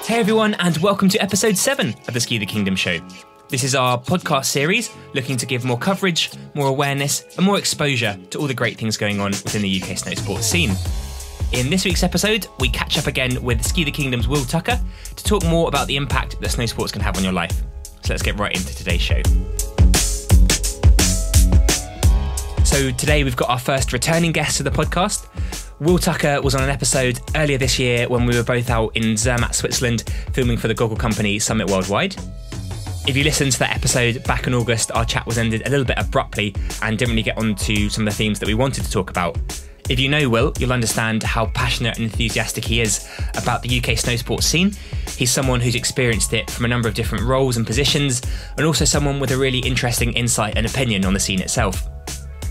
Hey everyone, and welcome to episode 7 of the Ski the Kingdom Show. This is our podcast series looking to give more coverage, more awareness, and more exposure to all the great things going on within the UK Snowsports scene. In this week's episode, we catch up again with Ski the Kingdom's Will Tucker to talk more about the impact that snowsports can have on your life. So let's get right into today's show. So today we've got our first returning guest to the podcast. Will Tucker was on an episode earlier this year when we were both out in Zermatt, Switzerland, filming for the goggle company Summit Worldwide. If you listened to that episode back in August, our chat was ended a little bit abruptly and didn't really get onto some of the themes that we wanted to talk about. If you know Will, you'll understand how passionate and enthusiastic he is about the UK snowsports scene. He's someone who's experienced it from a number of different roles and positions, and also someone with a really interesting insight and opinion on the scene itself.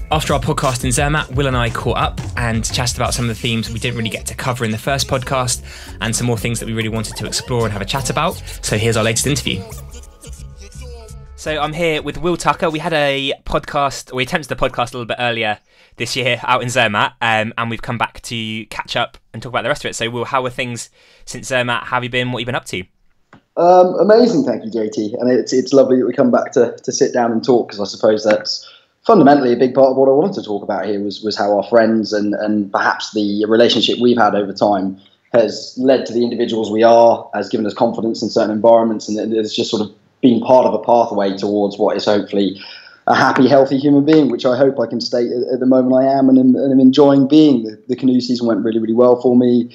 After our podcast in Zermatt, Will and I caught up and chatted about some of the themes we didn't really get to cover in the first podcast and some more things that we really wanted to explore and have a chat about. So here's our latest interview. So I'm here with Will Tucker. We had we attempted the podcast a little bit earlier this year out in Zermatt, and we've come back to catch up and talk about the rest of it. So Will, how are things since Zermatt? How have you been? What have you been up to? Amazing, thank you, JT. And it's lovely that we come back to sit down and talk, because I suppose that's fundamentally a big part of what I wanted to talk about here was how our friends and perhaps the relationship we've had over time has led to the individuals we are, has given us confidence in certain environments, and it's just sort of been part of a pathway towards what is hopefully a happy, healthy human being, which I hope I can state at the moment I am, and I'm enjoying being. The canoe season went really, really well for me.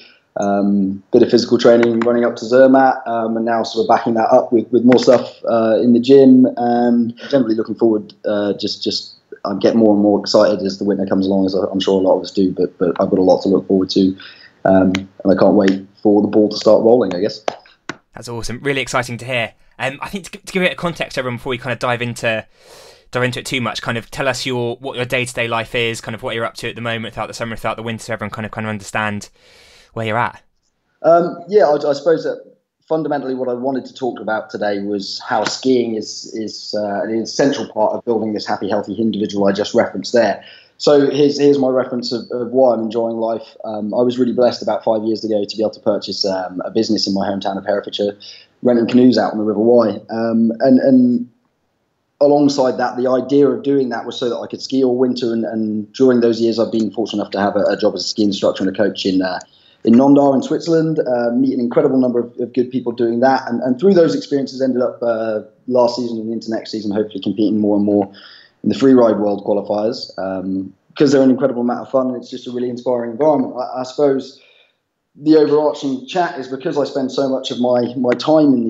Bit of physical training running up to Zermatt, and now sort of backing that up with more stuff in the gym, and generally looking forward. I get more and more excited as the winter comes along, as I'm sure a lot of us do, but I've got a lot to look forward to, and I can't wait for the ball to start rolling, I guess. That's awesome. Really exciting to hear. I think to give it a context, everyone, before we kind of dive into it too much, kind of tell us what your day-to-day life is, kind of what you're up to at the moment, throughout the summer, throughout the winter, so everyone kind of understand where you're at. I suppose that fundamentally what I wanted to talk about today was how skiing is an essential part of building this happy, healthy individual I just referenced there. So here's my reference of why I'm enjoying life. I was really blessed about 5 years ago to be able to purchase a business in my hometown of Herefordshire, renting canoes out on the River Wye. And alongside that, the idea of doing that was so that I could ski all winter. And during those years, I've been fortunate enough to have a job as a ski instructor and a coach in Nondar in Switzerland, meet an incredible number of good people doing that. And through those experiences, ended up last season and into next season, hopefully competing more and more in the freeride world qualifiers, because they're an incredible amount of fun, and it's just a really inspiring environment. I suppose the overarching chat is because I spend so much of my time in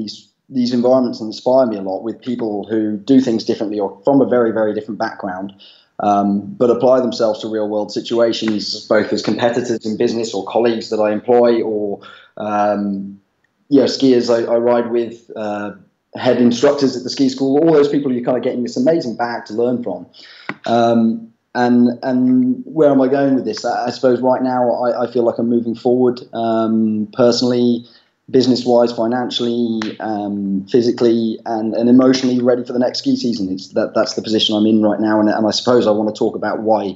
these environments and inspire me a lot with people who do things differently or from a very, very different background, but apply themselves to real world situations, both as competitors in business or colleagues that I employ, or skiers I ride with, head instructors at the ski school. All those people, you're kind of getting this amazing bag to learn from. And where am I going with this? I suppose right now I feel like I'm moving forward, personally, business-wise, financially, physically, and emotionally ready for the next ski season. That's the position I'm in right now, and I suppose I want to talk about why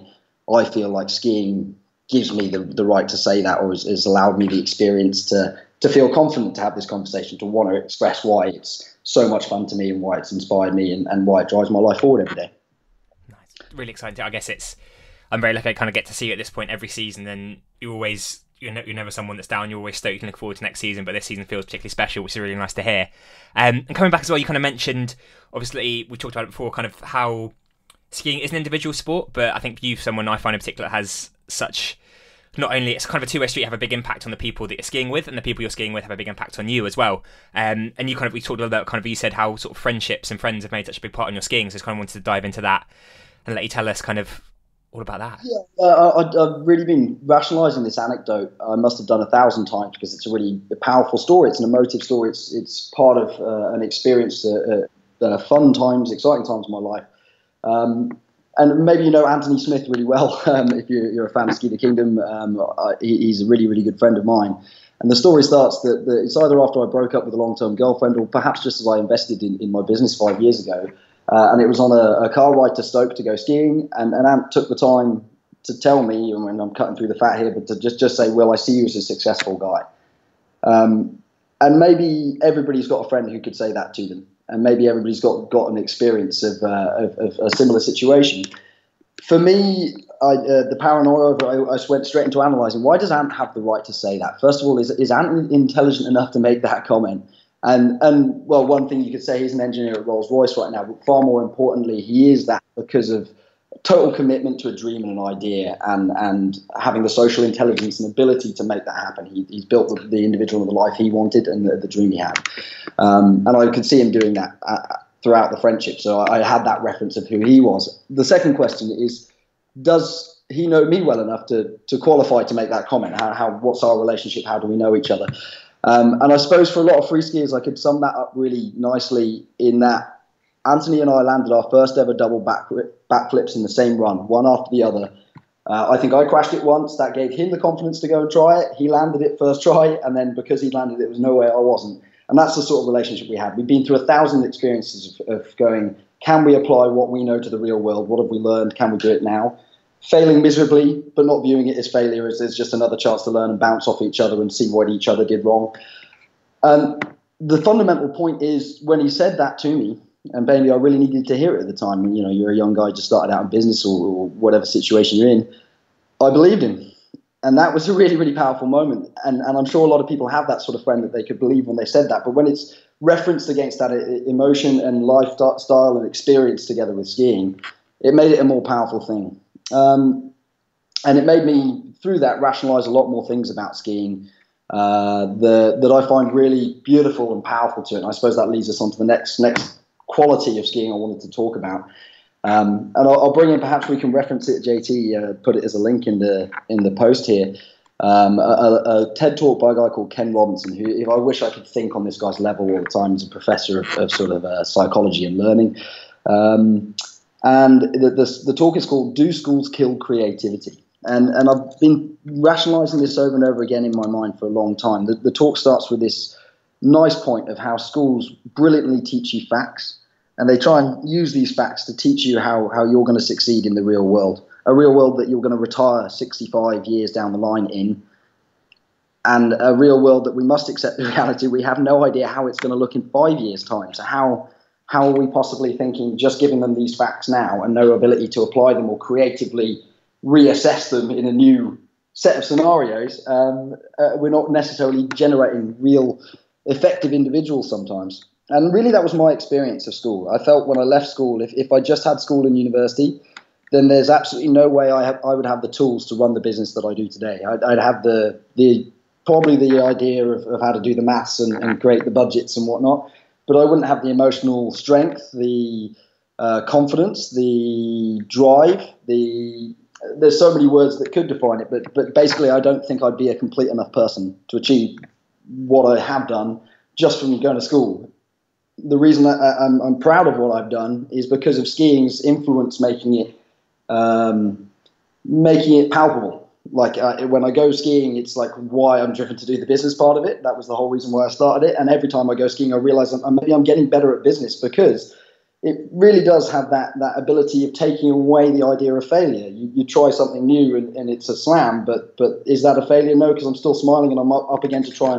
I feel like skiing gives me the right to say that, or has allowed me the experience to feel confident to have this conversation, to want to express why it's so much fun to me and why it's inspired me and why it drives my life forward every day. Nice. Really exciting. I guess I'm very lucky I kind of get to see you at this point every season, and you're never someone that's down. You're always stoked and look forward to next season, but this season feels particularly special, which is really nice to hear. And coming back as well, you kind of mentioned, obviously we talked about it before, kind of how skiing is an individual sport, but I think you, someone I find in particular, has such, not only it's kind of a two-way street, have a big impact on the people that you're skiing with, and the people you're skiing with have a big impact on you as well. And we talked a little bit about, you said how sort of friendships and friends have made such a big part in your skiing, so I just kind of wanted to dive into that and let you tell us kind of all about that. Yeah, I've really been rationalising this anecdote. I must have done 1,000 times, because it's a really powerful story. It's an emotive story. It's part of an experience, fun times, exciting times in my life. And maybe you know Anthony Smith really well, if you're a fan of Ski the Kingdom. He's a really, really good friend of mine. And the story starts that it's either after I broke up with a long-term girlfriend, or perhaps just as I invested in my business 5 years ago. And it was on a car ride to Stoke to go skiing. And Ant took the time to tell me, and I'm cutting through the fat here, but to just say, Will, I see you as a successful guy. And maybe everybody's got a friend who could say that to them, and maybe everybody's got an experience of a similar situation. For me, the paranoia of it, I went straight into analysing. Why does Ant have the right to say that? First of all, is Ant intelligent enough to make that comment? And well, one thing you could say, he's an engineer at Rolls-Royce right now, but far more importantly, he is that because of total commitment to a dream and an idea, and having the social intelligence and ability to make that happen. He's built the individual and the life he wanted and the dream he had. And I could see him doing that throughout the friendship. So I had that reference of who he was. The second question is, does he know me well enough to qualify to make that comment? What's our relationship? How do we know each other? And I suppose for a lot of free skiers, I could sum that up really nicely in that Anthony and I landed our first ever double backflips in the same run, one after the other. I think I crashed it once. That gave him the confidence to go and try it. He landed it first try, and then because he landed it, there was no way I wasn't. And that's the sort of relationship we had. We've been through 1,000 experiences of going, can we apply what we know to the real world? What have we learned? Can we do it now? Failing miserably, but not viewing it as failure, as there's just another chance to learn and bounce off each other and see what each other did wrong. The fundamental point is, when he said that to me, and maybe I really needed to hear it at the time, you know, you're a young guy just started out in business or whatever situation you're in, I believed him. And that was a really, really powerful moment. And I'm sure a lot of people have that sort of friend that they could believe when they said that. But when it's referenced against that emotion and lifestyle and experience together with skiing, it made it a more powerful thing. And it made me, through that, rationalize a lot more things about skiing that I find really beautiful and powerful to it. And I suppose that leads us on to the next quality of skiing I wanted to talk about. And I'll bring in, perhaps we can reference it, JT, put it as a link in the post here, a TED talk by a guy called Ken Robinson, who, if I wish I could think on this guy's level all the time, he's a professor of sort of psychology and learning. And the talk is called "Do Schools Kill Creativity?" And I've been rationalizing this over and over again in my mind for a long time. The talk starts with this nice point of how schools brilliantly teach you facts, and they try and use these facts to teach you how you're going to succeed in the real world, a real world that you're going to retire 65 years down the line in, and a real world that we must accept the reality we have no idea how it's going to look in 5 years' time. So how are we possibly thinking, just giving them these facts now and no ability to apply them or creatively reassess them in a new set of scenarios? We're not necessarily generating real effective individuals sometimes. And really, that was my experience of school. I felt when I left school, if I just had school and university, then there's absolutely no way I would have the tools to run the business that I do today. I'd have probably the idea of how to do the maths and create the budgets and whatnot, but I wouldn't have the emotional strength, the confidence, the drive, there's so many words that could define it, but basically I don't think I'd be a complete enough person to achieve what I have done just from going to school. The reason I'm proud of what I've done is because of skiing's influence, making it palpable. Like when I go skiing, it's like why I'm driven to do the business part of it. That was the whole reason why I started it. And every time I go skiing, I realize maybe I'm getting better at business, because it really does have that ability of taking away the idea of failure. You try something new and it's a slam, but is that a failure? No, because I'm still smiling and I'm up again to try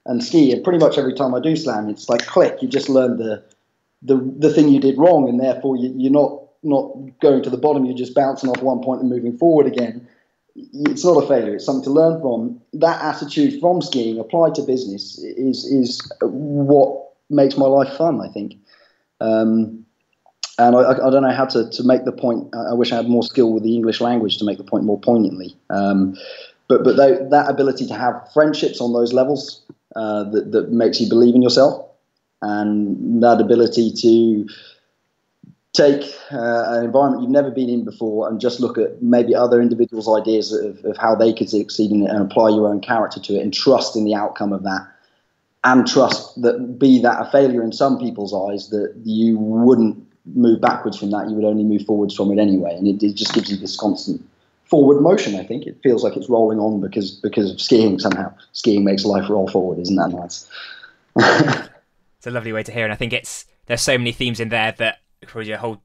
and ski. And pretty much every time I do slam, it's like click. You just learned the thing you did wrong, and therefore you're not going to the bottom. You're just bouncing off one point and moving forward again. It's not a failure. It's something to learn from. That attitude from skiing applied to business is what makes my life fun, I think. And I don't know how to make the point. I wish I had more skill with the English language to make the point more poignantly. But that ability to have friendships on those levels that makes you believe in yourself, and that ability to take an environment you've never been in before and just look at maybe other individuals' ideas of how they could succeed in it and apply your own character to it and trust in the outcome of that, and trust that, be that a failure in some people's eyes, that you wouldn't move backwards from that, you would only move forwards from it anyway. And it just gives you this constant forward motion. I think it feels like it's rolling on because of skiing somehow. Skiing makes life roll forward. Isn't that nice? It's a lovely way to hear, and I think there's so many themes in there that probably a whole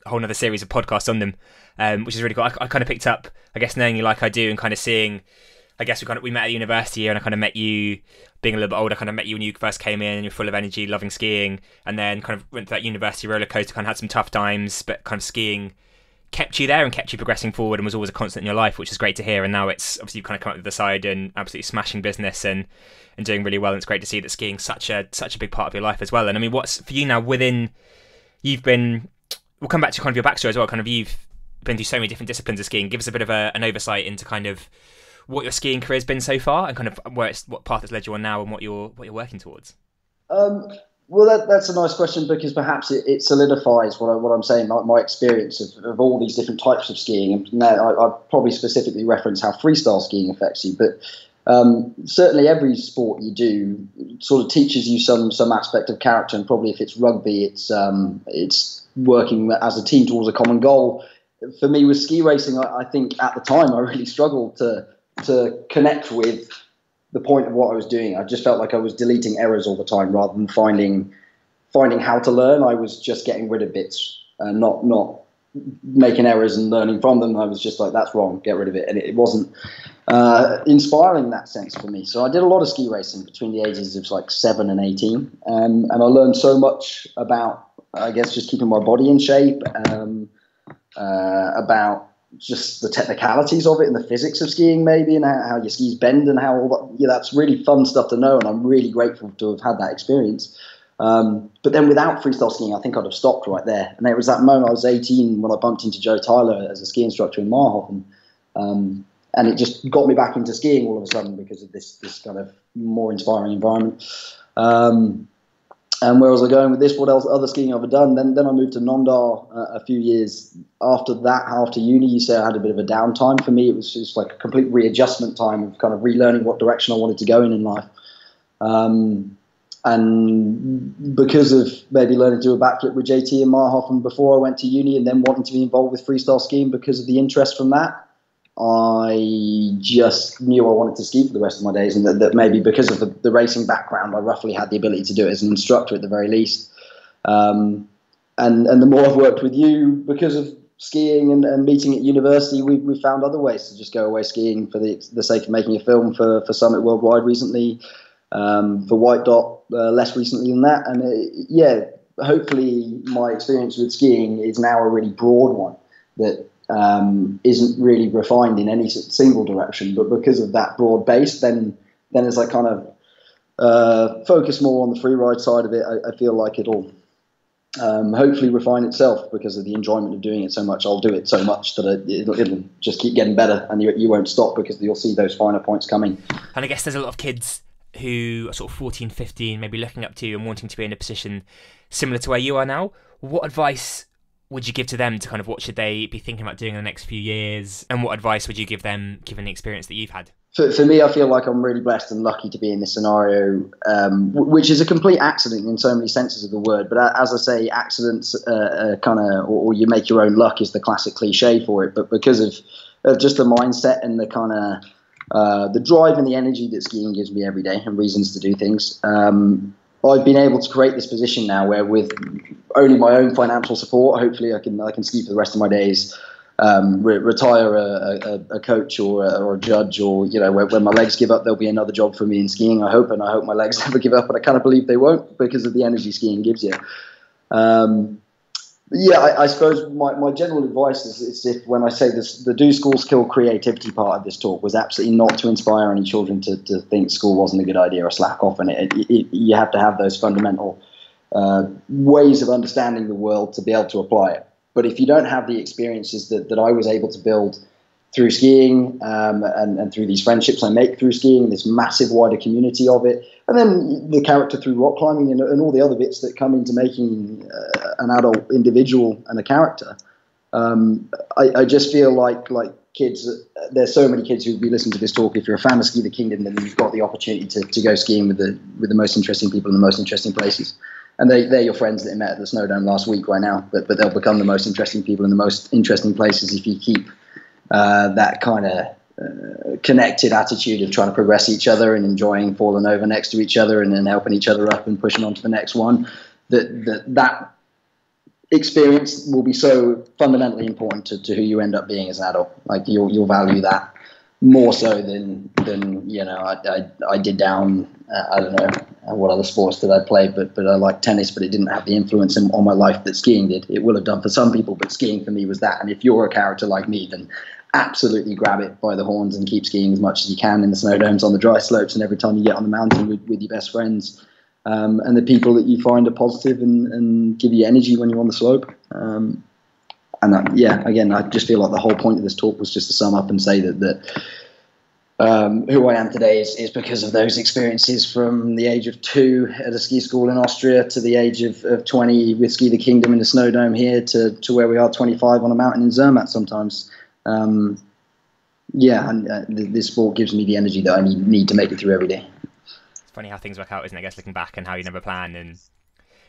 other series of podcasts on them, which is really cool. I kind of picked up, I guess, knowing you like I do, and kind of seeing, I guess we met at university, and I kind of met you being a little bit older. I kind of met you when you first came in, and you're full of energy, loving skiing, and then kind of went to that university roller coaster. Kind of had some tough times, but kind of skiing kept you there and kept you progressing forward, and was always a constant in your life, which is great to hear. And now it's obviously you've kind of come up to the side and absolutely smashing business and doing really well. And it's great to see that skiing's such a big part of your life as well. And I mean, what's for you now within? We'll come back to kind of your backstory as well. Kind of you've been through so many different disciplines of skiing. Give us a bit of an oversight into kind of what your skiing career has been so far, and kind of what path it's led you on now, and what you're working towards. Well, that's a nice question, because perhaps it solidifies what I'm saying, my experience of all these different types of skiing. And now I probably specifically reference how freestyle skiing affects you, but certainly every sport you do sort of teaches you some aspect of character. And probably if it's rugby, it's working as a team towards a common goal. For me, with ski racing, I think at the time I really struggled to connect with the point of what I was doing. I just felt like I was deleting errors all the time rather than finding how to learn. I was just getting rid of bits and not making errors and learning from them. I was just like, that's wrong, get rid of it. And it wasn't inspiring in that sense for me. So I did a lot of ski racing between the ages of like 7 and 18. And I learned so much about, I guess, just keeping my body in shape, about just the technicalities of it and the physics of skiing maybe, and how your skis bend and how all that, that's really fun stuff to know, and I'm really grateful to have had that experience. But then without freestyle skiing, I think I'd have stopped right there. And there was that moment, I was 18 when I bumped into Joe Tyler as a ski instructor in Marhofen, and it just got me back into skiing all of a sudden because of this kind of more inspiring environment. And where was I going with this? What else? Other skiing I've done. Then I moved to Nondar a few years after that. After uni, you say I had a bit of a downtime. For me, it was just like a complete readjustment time of kind of relearning what direction I wanted to go in life. And because of maybe learning to do a backflip with JT in Marhofen before I went to uni, and then wanting to be involved with freestyle skiing because of the interest from that, I just knew I wanted to ski for the rest of my days, and that maybe because of the racing background, I roughly had the ability to do it as an instructor at the very least. And the more I've worked with you because of skiing and meeting at university, we've found other ways to just go away skiing for the sake of making a film for Summit Worldwide recently, for White Dot less recently than that. And hopefully my experience with skiing is now a really broad one that isn't really refined in any single direction, but because of that broad base, then as I kind of focus more on the free ride side of it, I feel like it'll hopefully refine itself because of the enjoyment of doing it so much. I'll do it so much that it'll just keep getting better, and you won't stop because you'll see those finer points coming. And I guess there's a lot of kids who are sort of 14, 15, maybe looking up to you and wanting to be in a position similar to where you are now. What advice would you give to them to kind of what should they be thinking about doing in the next few years? And what advice would you give them given the experience that you've had? For me, I feel like I'm really blessed and lucky to be in this scenario, which is a complete accident in so many senses of the word. But as I say, accidents kind of, or you make your own luck is the classic cliche for it. But because of just the mindset and the kind of the drive and the energy that skiing gives me every day and reasons to do things, I've been able to create this position now where, with only my own financial support, hopefully I can ski for the rest of my days, retire a coach or a judge, or when my legs give up, there'll be another job for me in skiing. I hope my legs never give up, but I kind of believe they won't because of the energy skiing gives you. I suppose my general advice is if when I say this, the do schools kill creativity part of this talk was absolutely not to inspire any children to think school wasn't a good idea or slack off in it. You have to have those fundamental ways of understanding the world to be able to apply it. But if you don't have the experiences that I was able to build through skiing and through these friendships I make through skiing, this massive wider community of it, and then the character through rock climbing and all the other bits that come into making an adult individual and a character, I just feel like kids, there's so many kids who'll be listening to this talk. If you're a fan of Ski the Kingdom, then you've got the opportunity to go skiing with the most interesting people in the most interesting places. And they're your friends that you met at the Snowdome last week right now, but they'll become the most interesting people in the most interesting places if you keep that kind of connected attitude of trying to progress each other and enjoying falling over next to each other and then helping each other up and pushing on to the next one. That experience will be so fundamentally important to who you end up being as an adult. Like you'll value that more so than I did down. I don't know what other sports did I play, but I liked tennis, but it didn't have the influence on my life that skiing did. It will have done for some people, but skiing for me was that. And if you're a character like me, then absolutely grab it by the horns and keep skiing as much as you can in the snow domes, on the dry slopes, and every time you get on the mountain with your best friends. And the people that you find are positive and give you energy when you're on the slope. Again, I just feel like the whole point of this talk was just to sum up and say that who I am today is because of those experiences from the age of 2 at a ski school in Austria to the age of 20 with Ski the Kingdom in the snow dome here to where we are 25 on a mountain in Zermatt sometimes. This sport gives me the energy that I need to make it through every day. It's funny how things work out, isn't it? I guess looking back and how you never plan. And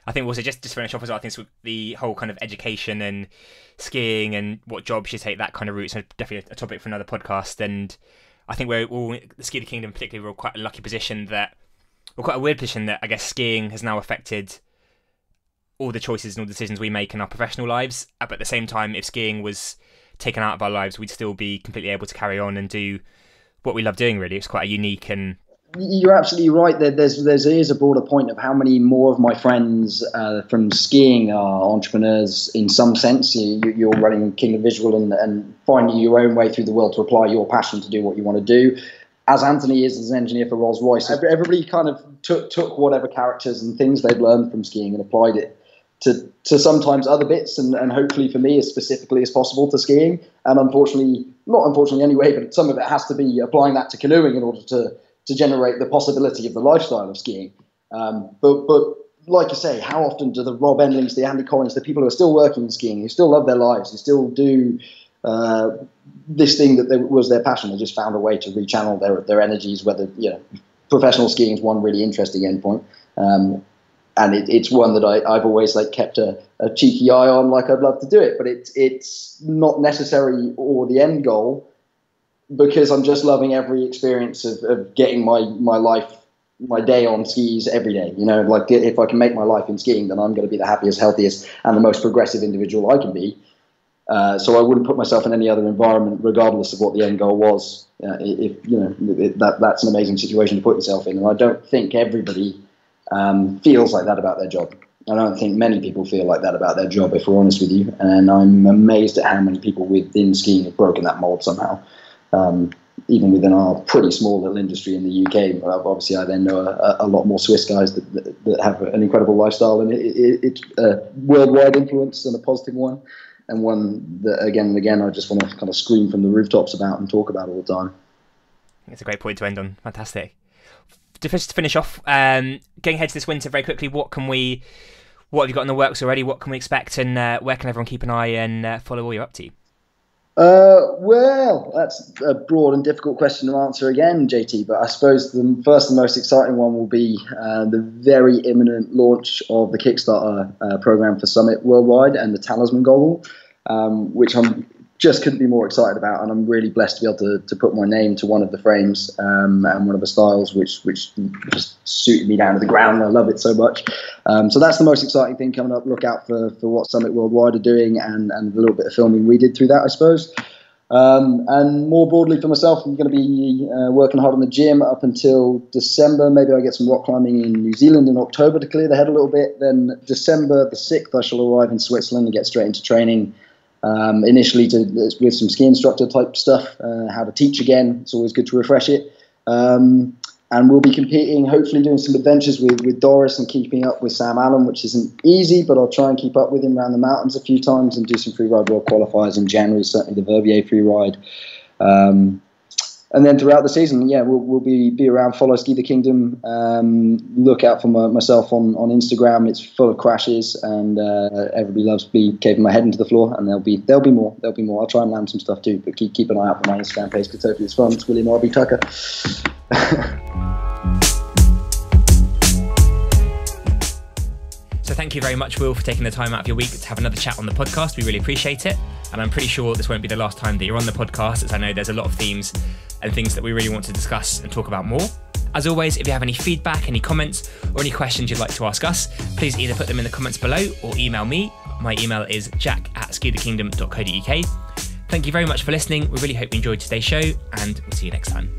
I think also just to finish off as well, I think the whole kind of education and skiing and what jobs you take, that kind of route, so definitely a topic for another podcast. And I think we're all, the Ski the Kingdom particularly, we're quite a lucky position that, we're quite a weird position that I guess skiing has now affected all the choices and all the decisions we make in our professional lives. But at the same time, if skiing was taken out of our lives, we'd still be completely able to carry on and do what we love doing, really. It's quite a unique and... You're absolutely right. There is a broader point of how many more of my friends from skiing are entrepreneurs in some sense. You're running Kingdom Visual and finding your own way through the world to apply your passion to do what you want to do. As Anthony is as an engineer for Rolls-Royce, everybody kind of took whatever characters and things they'd learned from skiing and applied it to sometimes other bits, and hopefully for me as specifically as possible to skiing. And not unfortunately anyway, but some of it has to be applying that to canoeing in order to generate the possibility of the lifestyle of skiing. But like you say, how often do the Rob Endlings, the Andy Collins, the people who are still working in skiing, who still love their lives, who still do this thing that was their passion, they just found a way to rechannel their energies, whether, professional skiing is one really interesting endpoint. And it's one that I've always kept a cheeky eye on, I'd love to do it, but it's not necessary or the end goal, because I'm just loving every experience of getting my day on skis every day. If I can make my life in skiing, then I'm going to be the happiest, healthiest, and the most progressive individual I can be. So I wouldn't put myself in any other environment, regardless of what the end goal was. That's an amazing situation to put yourself in, and I don't think everybody feels like that about their job. I don't think many people feel like that about their job, if we're honest with you. And I'm amazed at how many people within skiing have broken that mold somehow. Even within our pretty small little industry in the UK, obviously I then know a lot more Swiss guys that have an incredible lifestyle, and it's a worldwide influence and a positive one, and one that again and again I just want to kind of scream from the rooftops about and talk about all the time. It's a great point to end on. Fantastic. To finish off, getting ahead to this winter very quickly, what have you got in the works already? What can we expect, and where can everyone keep an eye and follow all you're up to? Well, that's a broad and difficult question to answer again, JT, but I suppose the first and most exciting one will be the very imminent launch of the Kickstarter program for Summit Worldwide and the Talisman Goggle, which I'm just couldn't be more excited about, and I'm really blessed to be able to put my name to one of the frames and one of the styles, which just suited me down to the ground. I love it so much. So that's the most exciting thing coming up. Look out for what Summit Worldwide are doing and a little bit of filming we did through that, I suppose. And more broadly for myself, I'm going to be working hard on the gym up until December. Maybe I get some rock climbing in New Zealand in October to clear the head a little bit. Then December the 6th, I shall arrive in Switzerland and get straight into training. Initially with some ski instructor type stuff, how to teach again. It's always good to refresh it. And we'll be competing, hopefully doing some adventures with Doris and keeping up with Sam Allen, which isn't easy, but I'll try and keep up with him around the mountains a few times and do some freeride world qualifiers in January, certainly the Verbier freeride. And then throughout the season, we'll be around. Follow Ski the Kingdom. Look out for myself on Instagram. It's full of crashes, and everybody loves me caving my head into the floor. And there'll be more. I'll try and land some stuff too, but keep an eye out for my Instagram page because hopefully it's fun. It's William R.B. Tucker. So thank you very much, Will, for taking the time out of your week to have another chat on the podcast. We really appreciate it. And I'm pretty sure this won't be the last time that you're on the podcast, as I know there's a lot of themes and things that we really want to discuss and talk about more. As always, if you have any feedback, any comments, or any questions you'd like to ask us, please either put them in the comments below or email me. My email is jack@skithekingdom.co.uk. Thank you very much for listening. We really hope you enjoyed today's show, and we'll see you next time.